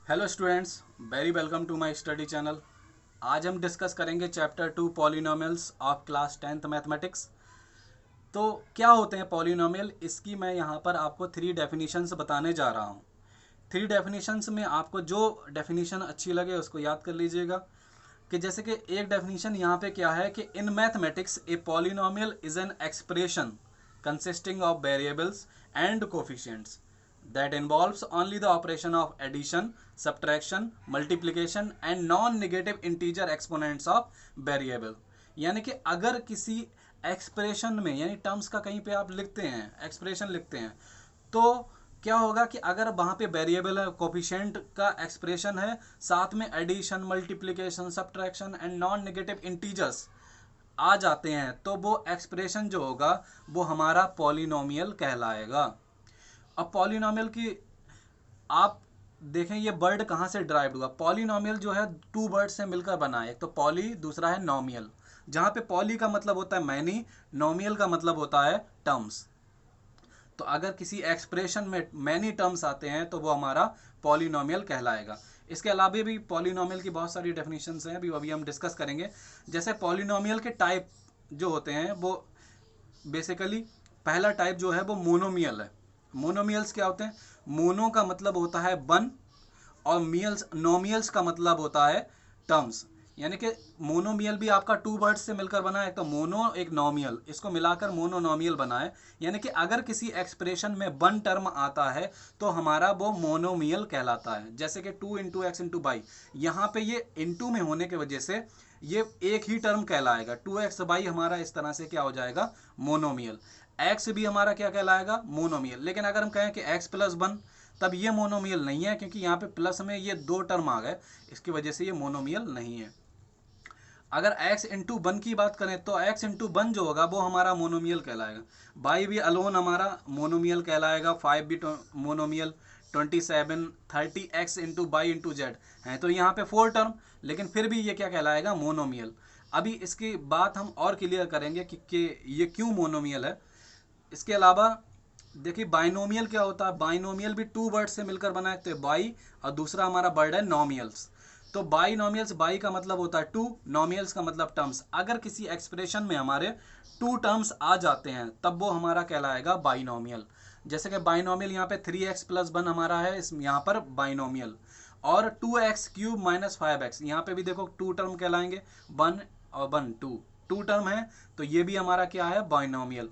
Hello students, very welcome to my study channel. आज हम discuss करेंगे chapter 2 polynomials of class 10th mathematics. तो क्या होते हैं पॉलिनोमियल, इसकी मैं यहाँ पर आपको 3 डेफिनेशंस बताने जा रहा हूँ। 3 डेफिनेशंस में आपको जो डेफिनेशन अच्छी लगे उसको याद कर लीजिएगा। कि जैसे कि एक डेफिनेशन यहाँ पे क्या है कि in mathematics a polynomial is an expression consisting of variables and coefficients that involves only the operation of addition, subtraction, multiplication and non-negative integer exponents of variable। यानी कि अगर किसी एक्सप्रेशन में यानी टर्म्स का कहीं पे आप लिखते हैं, एक्सप्रेशन लिखते हैं, तो क्या होगा कि अगर वहाँ पे वेरिएबल है, कोफिशिएंट का एक्सप्रेशन है, साथ में addition, multiplication, subtraction and non negative integers आ जाते हैं, तो वो एक्सप्रेशन जो होगा वो हमारा पॉलिनोमियल कहलाएगा। अब पॉलिनोमियल की आप देखें ये वर्ड कहाँ से ड्राइव हुआ। पॉलिनोमियल जो है 2 वर्ड से मिलकर बना है, एक तो पॉली, दूसरा है नोमियल। जहाँ पे पॉली का मतलब होता है मैनी, नोमियल का मतलब होता है टर्म्स। तो अगर किसी एक्सप्रेशन में मैनी टर्म्स आते हैं तो वो हमारा पॉलिनोमियल कहलाएगा। इसके अलावा भी पॉलिनोमियल की बहुत सारी डेफिनेशंस हैं, अभी हम डिस्कस करेंगे। जैसे पॉलिनोमियल के टाइप जो होते हैं वो बेसिकली पहला टाइप जो है वो मोनोमियल है। मोनोमियल्स क्या होते हैं? मोनो का मतलब होता है वन, और मियल्स, नोमियल्स का मतलब होता है टर्म्स। यानी कि मोनोमियल भी आपका 2 वर्ड्स से मिलकर बना है, एक तो मोनो, एक नोमियल, इसको मिलाकर मोनोनोमियल बना है। यानी कि अगर किसी एक्सप्रेशन में वन टर्म आता है तो हमारा वो मोनोमियल कहलाता है। जैसे कि 2 इंटू एक्स इंटू बाई, यहाँ पे ये इंटू में होने की वजह से ये एक ही टर्म कहलाएगा। 2x बाई हमारा इस तरह से क्या हो जाएगा? मोनोमियल। एक्स भी हमारा क्या कहलाएगा? मोनोमियल। लेकिन अगर हम कहें कि x प्लस वन, तब ये मोनोमियल नहीं है, क्योंकि यहाँ पे प्लस में ये 2 टर्म आ गए, इसकी वजह से ये मोनोमियल नहीं है। अगर x इंटू वन की बात करें तो x इंटू वन जो होगा वो हमारा मोनोमियल कहलाएगा। बाई भी अलोन हमारा मोनोमियल कहलाएगा। 5 भी monomial. 27, 30 x into by into Z है, तो यहाँ पे 4 टर्म, लेकिन फिर भी ये क्या कहलाएगा? मोनोमियल। अभी इसकी बात हम और क्लियर करेंगे कि ये क्यों मोनोमियल है। इसके अलावा देखिए बाइनोमियल क्या होता है। बाइनोमियल भी 2 वर्ड से मिलकर बना है, तो बाई और दूसरा हमारा वर्ड है नोमियल्स। तो बाई नोमियल्स, बाई का मतलब होता है 2, नोमियल्स का मतलब टर्म्स। अगर किसी एक्सप्रेशन में हमारे 2 टर्म्स आ जाते हैं तब वो हमारा कहलाएगा बाइनोमियल। जैसे कि बाइनोमियल यहाँ पे 3x प्लस वन हमारा है, इस यहाँ पर बाइनोमियल। और 2x क्यूब माइनस 5x, यहाँ पे भी देखो 2 टर्म कहलाएंगे, 1 और 1, 2 टर्म है, तो ये भी हमारा क्या है? बाइनोमियल।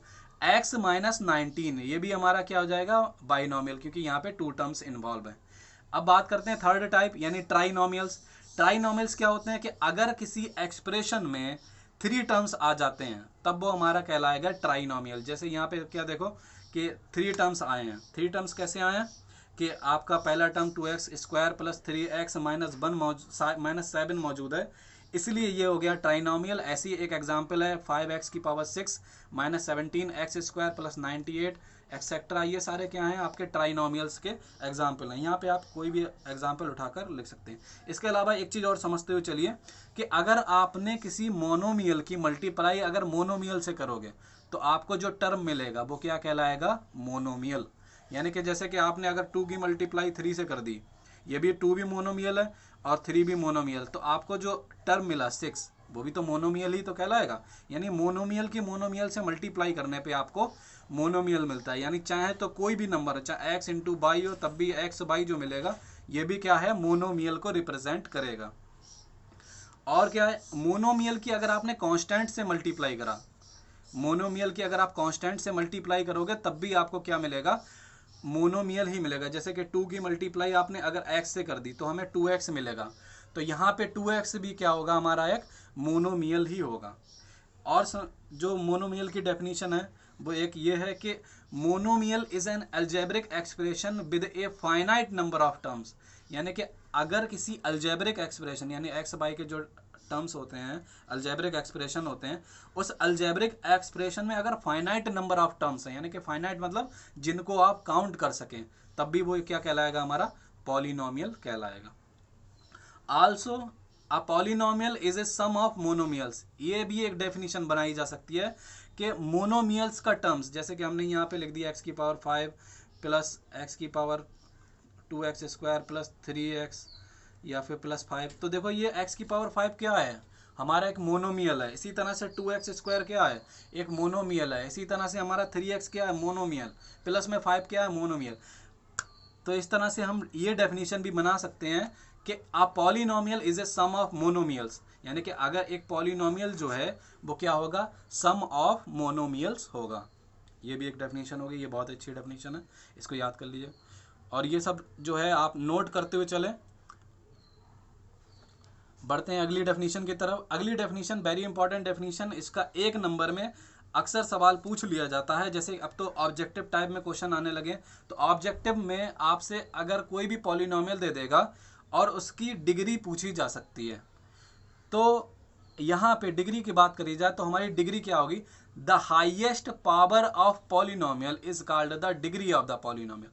x माइनस 19, ये भी हमारा क्या हो जाएगा? बाइनोमियल, क्योंकि यहाँ पे 2 टर्म्स इन्वॉल्व है। अब बात करते हैं थर्ड टाइप यानी ट्राइनोमियल्स। ट्राइनोमियल्स क्या होते हैं कि अगर किसी एक्सप्रेशन में 3 टर्म्स आ जाते हैं तब वो हमारा कहलाएगा ट्राइनोमियल। जैसे यहाँ पे क्या देखो कि 3 टर्म्स आए हैं। 3 टर्म्स कैसे आए हैं कि आपका पहला term 2x square plus 3x minus one minus 7 मौजूद है, इसलिए ये हो गया ट्राइनोमियल। ऐसी एक एग्जांपल है 5x की power 6 minus 17 x square plus 98 etcetera. ये सारे क्या हैं? आपके ट्राइनोमियल्स के एग्जाम्पल हैं। यहाँ पे आप कोई भी एग्जाम्पल उठाकर लिख सकते हैं। इसके अलावा एक चीज़ और समझते हुए चलिए कि अगर आपने किसी मोनोमियल की मल्टीप्लाई अगर मोनोमियल से करोगे तो आपको जो टर्म मिलेगा वो क्या कहलाएगा? मोनोमियल। यानी कि जैसे कि आपने अगर 2 की मल्टीप्लाई 3 से कर दी, ये भी 2 भी मोनोमियल है और 3 भी मोनोमियल, तो आपको जो टर्म मिला 6 वो भी तो मोनोमियल ही तो कहलाएगा। यानी मोनोमियल की मोनोमियल से मल्टीप्लाई करने पे आपको मोनोमियल मिलता है। यानी चाहे तो कोई भी नंबर है, चाहे एक्स इंटू बाई हो, तब भी एक्स बाई जो मिलेगा ये भी क्या है? मोनोमियल को रिप्रेजेंट करेगा। और क्या है? मोनोमियल की अगर आपने कांस्टेंट से मल्टीप्लाई करा, मोनोमियल की अगर आप कांस्टेंट से मल्टीप्लाई करोगे तब भी आपको क्या मिलेगा? मोनोमियल ही मिलेगा। जैसे कि 2 की मल्टीप्लाई आपने अगर x से कर दी तो हमें 2x मिलेगा, तो यहाँ पे 2x भी क्या होगा? हमारा एक मोनोमियल ही होगा। और जो मोनोमियल की डेफिनेशन है वो एक ये है कि monomial is an algebraic expression with a finite number of terms. यानी कि अगर किसी अलजेब्रिक एक्सप्रेशन यानी एक्स बाई के जो टर्म्स होते हैं, अलजेब्रिक एक्सप्रेशन होते हैं, उस अलजेब्रिक एक्सप्रेशन में अगर फाइनाइट नंबर ऑफ टर्म्स हैं, यानी कि फाइनाइट मतलब जिनको आप काउंट कर सकें, तब भी वो क्या कहलाएगा? हमारा पॉलिनोमियल कहलाएगा। Also a polynomial is a sum of monomials, ये भी एक डेफिनेशन बनाई जा सकती है कि मोनोमियल्स का टर्म्स, जैसे कि हमने यहाँ पे लिख दिया एक्स की पावर 5 प्लस एक्स की पावर 2x² प्लस 3x या फिर प्लस 5। तो देखो ये x की पावर 5 क्या है, हमारा एक मोनोमियल है। इसी तरह से 2x² क्या है, एक मोनोमियल है। इसी तरह से हमारा 3x क्या है, मोनोमियल, प्लस में 5 क्या है, मोनोमियल। तो इस तरह से हम ये डेफिनेशन भी बना सकते हैं कि a polynomial is a sum of monomials, यानी कि अगर एक पॉलिनोमियल जो है वो क्या होगा, सम ऑफ मोनोमियल्स होगा। ये भी एक डेफिनेशन होगी, ये बहुत अच्छी डेफिनेशन है, इसको याद कर लीजिए। और ये सब जो है आप नोट करते हुए चलें। बढ़ते हैं अगली डेफिनेशन की तरफ। अगली डेफिनेशन वेरी इंपॉर्टेंट डेफिनेशन, इसका 1 नंबर में अक्सर सवाल पूछ लिया जाता है। जैसे अब तो ऑब्जेक्टिव टाइप में क्वेश्चन आने लगे, तो ऑब्जेक्टिव में आपसे अगर कोई भी पॉलिनोमियल दे देगा और उसकी डिग्री पूछी जा सकती है, तो यहाँ पे डिग्री की बात करी जाए तो हमारी डिग्री क्या होगी, the highest power of polynomial is called the degree of the polynomial.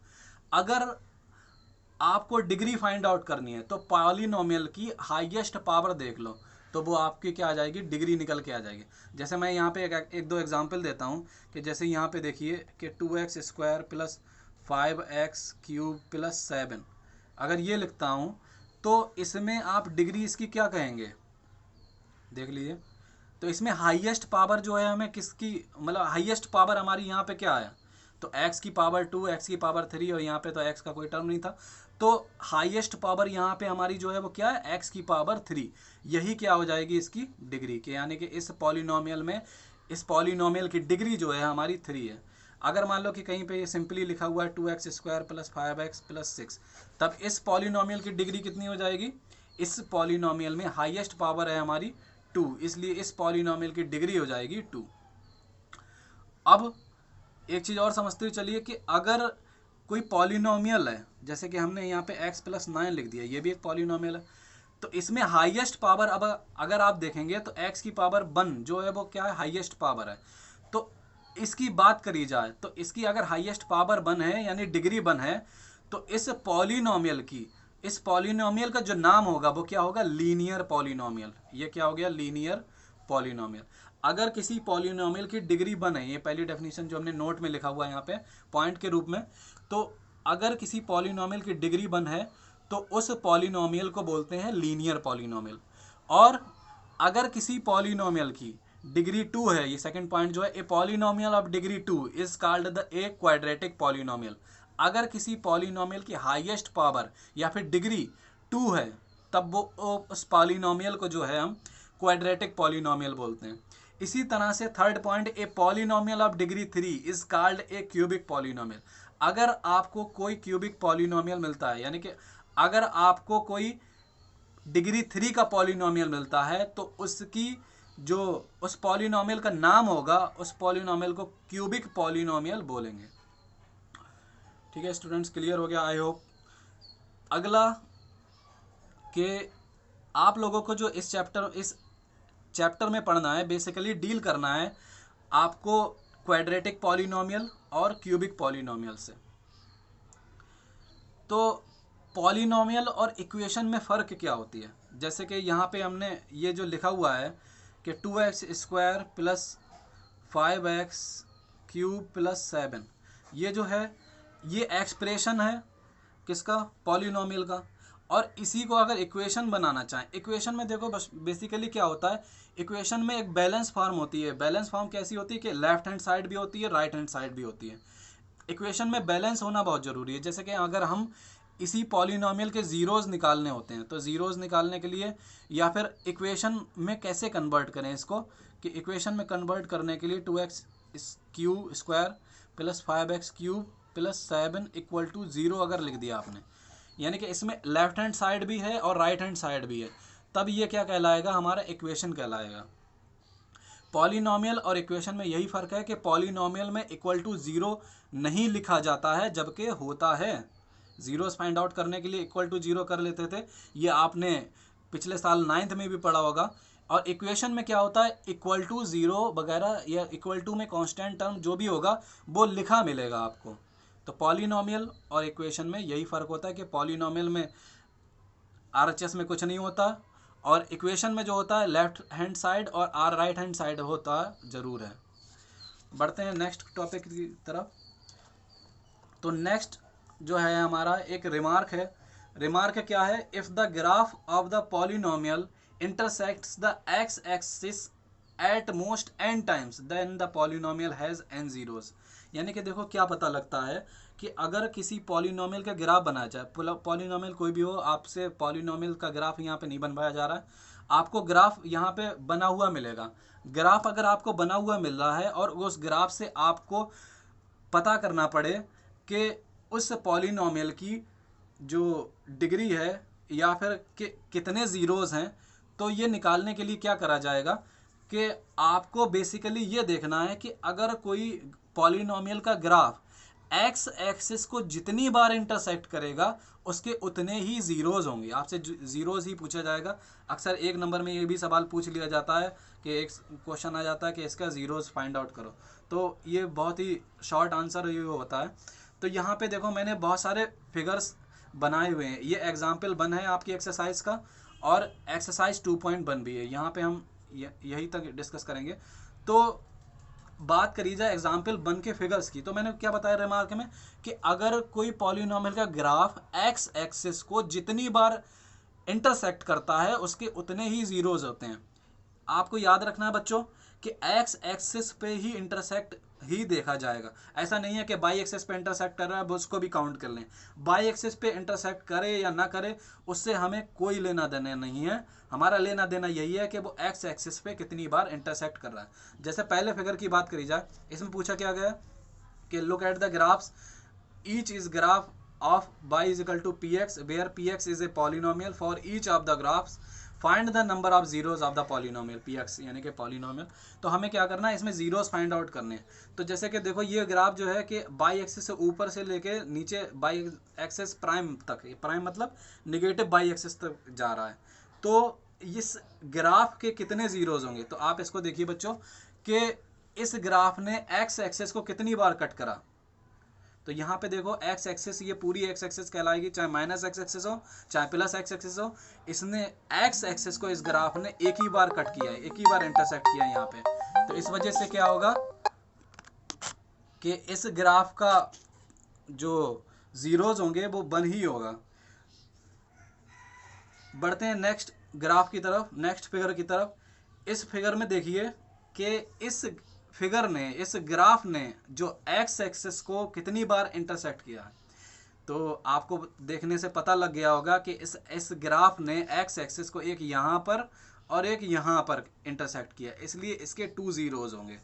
अगर आपको डिग्री फाइंड आउट करनी है तो पॉलिनोमियल की हाईएस्ट पावर देख लो, तो वो आपकी क्या आ जाएगी, डिग्री निकल के आ जाएगी। जैसे मैं यहाँ पे एक दो एग्जांपल देता हूँ कि जैसे यहाँ पे देखिए कि 2x² प्लस 5x³ प्लस 7, अगर ये लिखता हूँ तो इसमें आप डिग्री इसकी क्या कहेंगे, देख लीजिए। तो इसमें हाईएस्ट पावर जो है हमें किसकी, मतलब हाईएस्ट पावर हमारी यहाँ पे क्या है, तो x की पावर 2, x की पावर 3, और यहाँ पे तो x का कोई टर्म नहीं था। तो हाईएस्ट पावर यहाँ पे हमारी जो है वो क्या है, x की पावर 3। यही क्या हो जाएगी इसकी डिग्री के, यानी कि इस पॉलिनोमियल में, इस पॉलिनोमियल की डिग्री जो है हमारी 3 है। अगर मान लो कि कहीं पे ये सिंपली लिखा हुआ है 2x² प्लस 5x प्लस 6, तब इस पॉलिनोमियल की डिग्री कितनी हो जाएगी, इस पॉलिनोमियल में हाईएस्ट पावर है हमारी 2, इसलिए इस पॉलिनोमियल की डिग्री हो जाएगी 2। अब एक चीज़ और समझते हुए चलिए कि अगर कोई पॉलिनोमियल है, जैसे कि हमने यहाँ पे x प्लस 9 लिख दिया, ये भी एक पॉलिनोमियल है, तो इसमें हाईएस्ट पावर, अब अगर आप देखेंगे तो x की पावर 1 जो है वो क्या है, हाईएस्ट पावर है। तो इसकी बात करी जाए तो इसकी अगर हाईएस्ट पावर 1 है यानी डिग्री 1 है, तो इस पॉलिनोमियल की, इस पॉलिनोमियल का जो नाम होगा वो क्या होगा, लीनियर पॉलिनोमियल। ये क्या हो गया, लीनियर पॉलिनोमियल। अगर किसी पॉलिनोमियल की डिग्री 1 है, ये पहली डेफिनेशन जो हमने नोट में लिखा हुआ है यहाँ पे पॉइंट के रूप में, तो अगर किसी पॉलिनोमियल की डिग्री 1 है तो उस पॉलिनोमियल को बोलते हैं लीनियर पॉलिनोमियल। और अगर किसी पॉलिनोमियल की डिग्री 2 है, ये सेकंड पॉइंट जो है, a polynomial of degree 2 is called the a quadratic polynomial. अगर किसी पॉलिनोमियल की हाईएस्ट पावर या फिर डिग्री 2 है, तब वो उस पॉलिनोमियल को जो है हम क्वाड्रेटिक पॉलिनोमियल बोलते हैं। इसी तरह से third point, a polynomial of degree 3 is called a cubic polynomial. अगर आपको कोई क्यूबिक पॉलिनोमियल मिलता है, यानी कि अगर आपको कोई डिग्री 3 का पॉलिनोमियल मिलता है, तो उसकी जो उस पॉलिनोमियल का नाम होगा, उस पॉलिनोमियल को क्यूबिक पॉलिनोमियल बोलेंगे। ठीक है स्टूडेंट्स, क्लियर हो गया आई होप। अगला कि आप लोगों को जो इस चैप्टर में पढ़ना है, बेसिकली डील करना है आपको क्वाड्रेटिक पॉलिनोमियल और क्यूबिक पॉलिनोमियल से। तो पॉलिनोमियल और इक्वेशन में फ़र्क क्या होती है, जैसे कि यहाँ पे हमने ये जो लिखा हुआ है कि 2x² प्लस 5x³ प्लस 7, ये जो है ये एक्सप्रेशन है किसका, पॉलिनोमियल का। और इसी को अगर इक्वेशन बनाना चाहें, इक्वेशन में देखो बस बेसिकली क्या होता है, इक्वेशन में एक बैलेंस फॉर्म होती है। बैलेंस फॉर्म कैसी होती है कि लेफ्ट हैंड साइड भी होती है, राइट हैंड साइड भी होती है। इक्वेशन में बैलेंस होना बहुत ज़रूरी है। जैसे कि अगर हम इसी पॉलिनोमियल के ज़ीरोज़ निकालने होते हैं, तो ज़ीरोज़ निकालने के लिए या फिर इक्वेशन में कैसे कन्वर्ट करें इसको, कि इक्वेशन में कन्वर्ट करने के लिए 2x³ plus 5x³ plus 7 equal to 0 अगर लिख दिया आपने, यानी कि इसमें लेफ्ट हैंड साइड भी है और राइट हैंड साइड भी है, तब ये क्या कहलाएगा, हमारा इक्वेशन कहलाएगा। पॉलिनोमियल और इक्वेशन में यही फ़र्क है कि पॉलिनोमियल में इक्वल टू 0 नहीं लिखा जाता है, जबकि होता है। ज़ीरोस फाइंड आउट करने के लिए इक्वल टू 0 कर लेते थे, ये आपने पिछले साल 9th में भी पढ़ा होगा। और इक्वेशन में क्या होता है, इक्वल टू 0 वगैरह या इक्वल टू में कांस्टेंट टर्म जो भी होगा वो लिखा मिलेगा आपको। तो पॉलिनोमियल और इक्वेशन में यही फ़र्क होता है कि पॉलिनोमियल में RHS में कुछ नहीं होता, और इक्वेशन में जो होता है लेफ्ट हैंड साइड और राइट हैंड साइड होता ज़रूर है। बढ़ते हैं नेक्स्ट टॉपिक की तरफ। तो नेक्स्ट जो है हमारा एक रिमार्क है। रिमार्क क्या है? If the graph of the polynomial intersects the x axis at most n times then the polynomial has n zeros. यानी कि देखो क्या पता लगता है कि अगर किसी पॉलिनोमियल का ग्राफ बनाया जाए, पॉलिनोमियल कोई भी हो, आपसे पॉलिनोमियल का ग्राफ यहाँ पे नहीं बनवाया जा रहा है, आपको ग्राफ यहाँ पे बना हुआ मिलेगा। ग्राफ अगर आपको बना हुआ मिल रहा है और उस ग्राफ से आपको पता करना पड़े कि उस पॉलिनोमियल की जो डिग्री है या फिर कितने ज़ीरोज़ हैं, तो ये निकालने के लिए क्या करा जाएगा कि आपको बेसिकली ये देखना है कि अगर कोई पॉलिनोमियल का ग्राफ एक्स एक्सिस को जितनी बार इंटरसेक्ट करेगा उसके उतने ही ज़ीरोज़ होंगे। आपसे ज़ीरोज़ ही पूछा जाएगा। अक्सर एक नंबर में ये भी सवाल पूछ लिया जाता है कि एक क्वेश्चन आ जाता है कि इसका ज़ीरोज़ फाइंड आउट करो, तो ये बहुत ही शॉर्ट आंसर ये होता है। तो यहाँ पे देखो मैंने बहुत सारे फिगर्स बनाए हुए हैं। ये एग्जाम्पल 1 है आपकी एक्सरसाइज का, और एक्सरसाइज 2.1 भी है। यहाँ पे हम यही तक डिस्कस करेंगे। तो बात करी जाए एग्जाम्पल 1 के फिगर्स की, तो मैंने क्या बताया रिमार्क में कि अगर कोई पॉलिनोमियल का ग्राफ एक्स एक्सिस को जितनी बार इंटरसेक्ट करता है उसके उतने ही ज़ीरोज़ होते हैं। आपको याद रखना है बच्चों कि एक्स एक्सिस पे ही इंटरसेक्ट ही देखा जाएगा। ऐसा नहीं है कि बाई एक्सिस पे इंटरसेक्ट कर रहा है अब उसको भी काउंट कर लें। बाई एक्सिस पे इंटरसेक्ट करे या ना करे उससे हमें कोई लेना देना नहीं है। हमारा लेना देना यही है कि वो एक्स एक्सिस पे कितनी बार इंटरसेक्ट कर रहा है। जैसे पहले फिगर की बात करी जाए, इसमें पूछा क्या गया कि look at the graphs, each is graph of y is equal to p x where p x is a polynomial for each of the graphs find the number of zeros of the polynomial p x, यानी कि polynomial. तो हमें क्या करना है, इसमें zeros find out करने हैं। तो जैसे कि देखो ये ग्राफ जो है कि बाई एक्सिस से ऊपर से लेके नीचे बाई एक्सिस प्राइम तक, प्राइम मतलब निगेटिव बाई एक्सिस तक जा रहा है। तो इस ग्राफ के कितने जीरोज होंगे? तो आप इसको देखिए बच्चों कि इस ग्राफ ने एक्स एक्सिस को कितनी बार कट करा। तो यहाँ पे देखो एक्स एक्सिस, ये पूरी एक्स एक्सिस कहलाएगी, चाहे माइनस एक्स एक्सिस हो चाहे प्लस एक्स एक्सिस हो। इसने एक्स एक्सिस को इस ग्राफ ने एक ही बार कट किया है, एक ही बार इंटरसेक्ट किया है यहाँ पे। तो इस वजह से क्या होगा कि इस ग्राफ का जो जीरोज होंगे वो 1 ही होगा। बढ़ते हैं नेक्स्ट ग्राफ की तरफ, नेक्स्ट फिगर की तरफ। इस फिगर में देखिए कि इस फिगर ने, इस ग्राफ ने जो एक्स एक्सिस को कितनी बार इंटरसेक्ट किया है। तो आपको देखने से पता लग गया होगा कि इस ग्राफ ने एक्स एक्सिस को एक यहाँ पर और एक यहाँ पर इंटरसेक्ट किया, इसलिए इसके 2 जीरोज होंगे।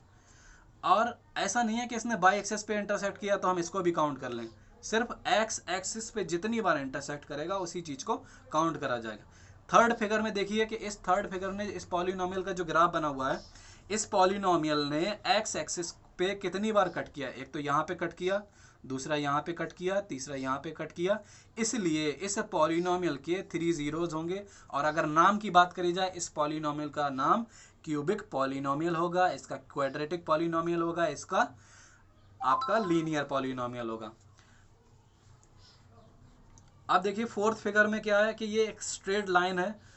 और ऐसा नहीं है कि इसने बाई एक्सिस पे इंटरसेक्ट किया तो हम इसको भी काउंट कर लें। सिर्फ एक्स एक्सिस पे जितनी बार इंटरसेक्ट करेगा उसी चीज़ को काउंट करा जाएगा। थर्ड फिगर में देखिए कि इस थर्ड फिगर में इस पॉलिनोमियल का जो ग्राफ बना हुआ है, इस पॉलिनोमियल ने एक्स एक्सिस पे कितनी बार कट किया। एक तो यहाँ पे कट किया, दूसरा यहाँ पे कट किया, तीसरा यहाँ पे कट किया। इसलिए इस पॉलिनोमियल के 3 जीरोज होंगे। और अगर नाम की बात करी जाए, इस पॉलिनोमियल का नाम क्यूबिक पॉलिनोमियल होगा, इसका क्वाड्रेटिक पॉलिनोमियल होगा, इसका आपका लीनियर पॉलिनोमियल होगा। अब देखिए फोर्थ फिगर में क्या है कि ये एक स्ट्रेट लाइन है।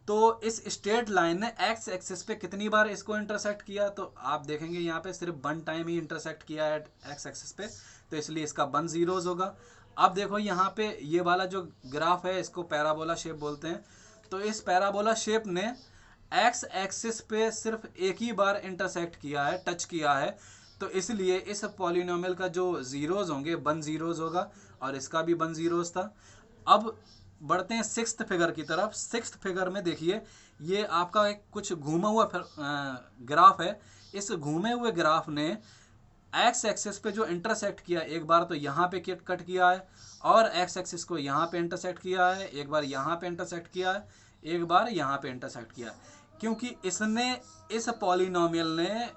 तो इस स्ट्रेट लाइन ने एक्स एक्सिस पे कितनी बार इसको इंटरसेक्ट किया, तो आप देखेंगे यहाँ पे सिर्फ 1 टाइम ही इंटरसेक्ट किया है एक्स एक्सिस पे, तो इसलिए इसका 1 जीरोज होगा। अब देखो यहाँ पे ये वाला जो ग्राफ है इसको पैराबोला शेप बोलते हैं। तो इस पैराबोला शेप ने एक्स एक्सिस पे सिर्फ एक ही बार इंटरसेक्ट किया है, टच किया है। तो इसलिए इस पॉलिनोमियल का जो जीरोज होंगे 1 जीरोज होगा, और इसका भी 1 जीरोज था। अब बढ़ते हैं सिक्स्थ फिगर की तरफ। सिक्स्थ फिगर में देखिए ये आपका एक कुछ घूमा हुआ ग्राफ है। इस घूमे हुए ग्राफ ने एक्स एक्सिस पे जो इंटरसेक्ट किया, एक बार तो यहाँ पे कट किया है, और एक्स एक्सिस को यहाँ पे इंटरसेक्ट किया है, एक बार यहाँ पे इंटरसेक्ट किया है, एक बार यहाँ पे इंटरसेक्ट किया है। क्योंकि इसने, इस पॉलिनोमियल ने,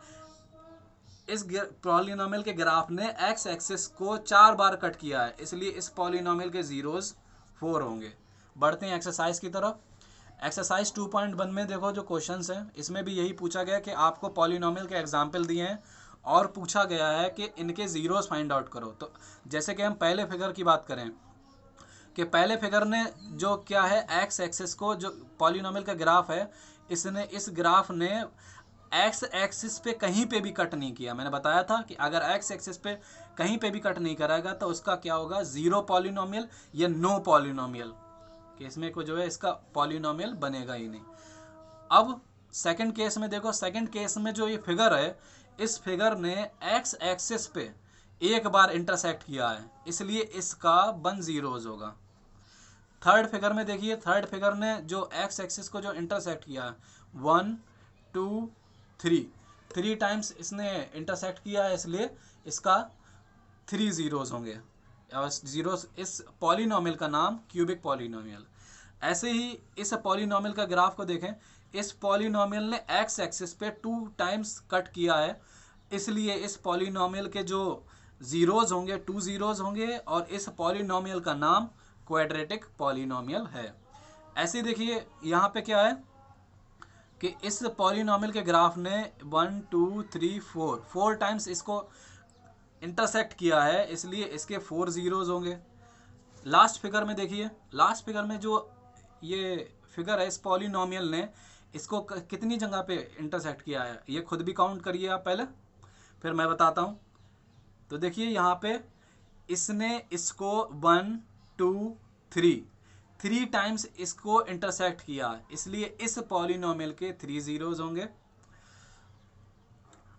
इस पॉलिनोमियल के ग्राफ ने एक्स एक्सिस को 4 बार कट किया है, इसलिए इस पॉलिनोमियल के जीरोज 4 होंगे। बढ़ते हैं एक्सरसाइज की तरफ। एक्सरसाइज 2.1 में देखो जो क्वेश्चंस हैं, इसमें भी यही पूछा गया कि आपको पॉलिनोमियल के एग्जाम्पल दिए हैं और पूछा गया है कि इनके जीरोज फाइंड आउट करो। तो जैसे कि हम पहले फिगर की बात करें कि पहले फिगर ने जो क्या है, एक्स एक्सिस को, जो पॉलिनोमियल का ग्राफ है, इसने, इस ग्राफ ने एक्स एक्सिस पे कहीं पे भी कट नहीं किया। मैंने बताया था कि अगर एक्स एक्सिस पे कहीं पे भी कट नहीं कराएगा तो उसका क्या होगा, जीरो पॉलिनोमियल या नो पॉलिनोमियल, कि इसमें को जो है इसका पॉलिनोमियल बनेगा ही नहीं। अब सेकंड केस में देखो, सेकंड केस में जो ये फिगर है, इस फिगर ने एक्स एक्सिस पे एक बार इंटरसेक्ट किया है, इसलिए इसका 1 जीरोज होगा। थर्ड फिगर में देखिए, थर्ड फिगर ने जो एक्स एक्सिस को जो इंटरसेक्ट किया है 1 2 3, 3 टाइम्स इसने इंटरसेक्ट किया है, इसलिए इसका 3 जीरोज होंगे। जीरोस, इस पॉलिनोमियल का नाम क्यूबिक पॉलिनोमियल। ऐसे ही इस पॉलिनोमियल का ग्राफ को देखें, इस पॉलिनोमियल ने एक्स एक्सिस पे 2 टाइम्स कट किया है, इसलिए इस पॉलिनोमियल के जो जीरोज होंगे 2 जीरोज होंगे, और इस पॉलिनोमियल का नाम क्वाड्रेटिक पॉलिनोमियल है। ऐसे देखिए यहाँ पे क्या है कि इस पॉलिनोमियल के ग्राफ ने 1 2 3 4 टाइम्स इसको इंटरसेक्ट किया है, इसलिए इसके 4 जीरोज होंगे। लास्ट फिगर में देखिए, लास्ट फिगर में जो ये फिगर है, इस पॉलिनोमियल ने इसको कितनी जगह पे इंटरसेक्ट किया है, ये खुद भी काउंट करिए आप पहले, फिर मैं बताता हूँ। तो देखिए यहाँ पे इसने इसको 1 2 3 टाइम्स इसको इंटरसेक्ट किया, इसलिए इस पॉलिनोमियल के 3 जीरोज होंगे।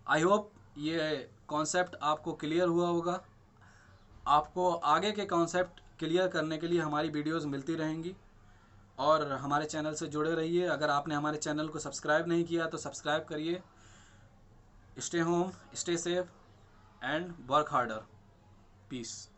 आई होप ये कॉन्सेप्ट आपको क्लियर हुआ होगा। आपको आगे के कॉन्सेप्ट क्लियर करने के लिए हमारी वीडियोस मिलती रहेंगी, और हमारे चैनल से जुड़े रहिए। अगर आपने हमारे चैनल को सब्सक्राइब नहीं किया तो सब्सक्राइब करिए। Stay home, stay safe and work harder. Piece.